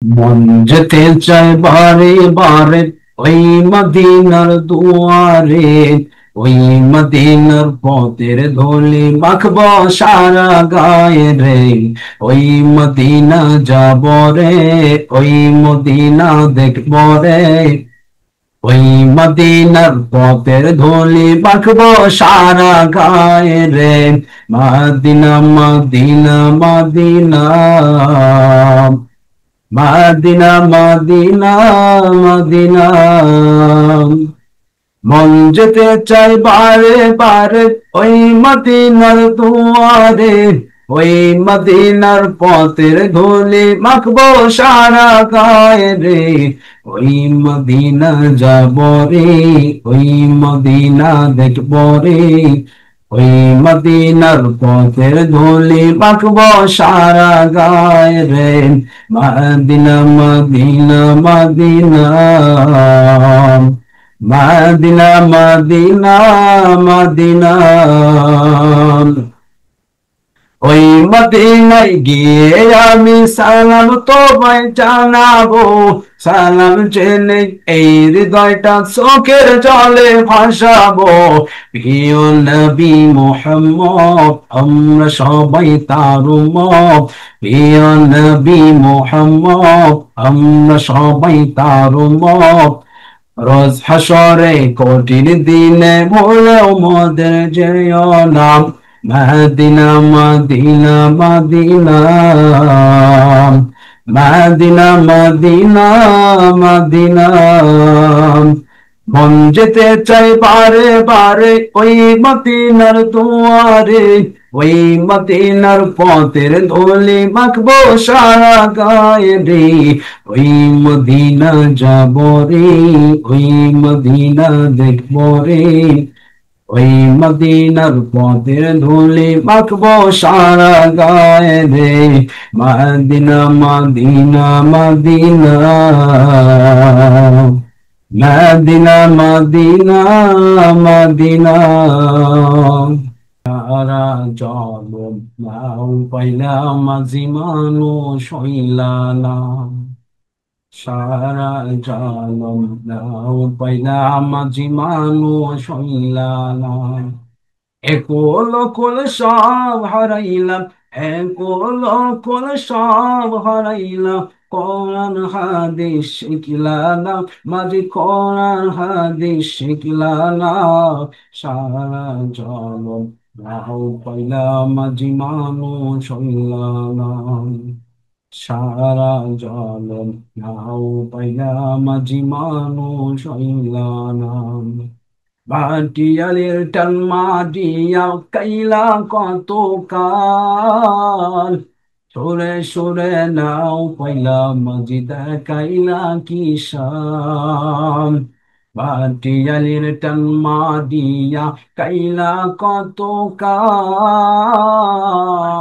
মন যেতে চায় বারে বারে ওই মদিনার দুয়ারে, ওই মদিনার পথের ধুলি মাখবো সারা গায়ে রে। ওই মদিনা যাব রে, ওই মদিনা দেখব রে। ওই মদিনার পথের ধুলি মাখবো সারা গায়ে রে। Medina Medina Medina, Medina Medina Medina. মন যেতে চাই বারে বারে ওই মদিনার দুয়ারে, ওই মদিনার পথের ধুলি মাখবো সারা গায়ে রে। ওই মদিনা যাব রে, ওই মদিনা দেখব রে। ওই মদিনার পথের ধুলি মাখবো সারা গায়ে রে। Medina Medina Medina, Medina Medina Medina. ওই মদিনায় গিয়ে আমি সালাম তোমায় জানাবো, সালাম জেনে এই হৃদয়টা চোখের জলে ভাসাবো। প্রিয় নবী মুহাম্মদ আমরা সবাই তার উম্মত, প্রিয় নবী মুহাম্মদ আমরা সবাই তার উম্মত। রোজ হাসরে কঠিন দিনে ভুলেও মোদের যেও না। Medina Medina Medina, Medina Medina Medina. মন যেতে চাই বারে বারে ওই মদিনার দুয়ারে, ওই মদিনার পথের ধুলি মাখবো সারা গায়ে রে। ওই মদিনা যাব রে, ওই মদিনা দেখব রে। ওই মদিনার পথের ধুলি মাখবো সারা গায়ে রে। Medina Medina Medina, Medina Medina Medina. সারা জনম নাও পাইলাম আজি মানুষ হইলাম, সারা জনম নাও পাইলাম আজি মানুষ হইলাম। একল কুল সব হারাইলাম, একল কুল সব হারাইলাম। কোরআন হাদিস শিখলাম, মাঝে কোরআন হাদিস শিখলাম। সারা জনম নাও পাইলাম মাঝি মানুষ হইলাম, সারা জনম নাও পাইলাম মাঝি মানুষ হইলাম। মাটিয়ালের টান মাটিয়া কাইলা কত কাল, সরে সরে নাও পাইলাম মাঝি দেখাইলা কি শান। মাটিয়ালের টান মাটিয়া কাইলা কত কাল।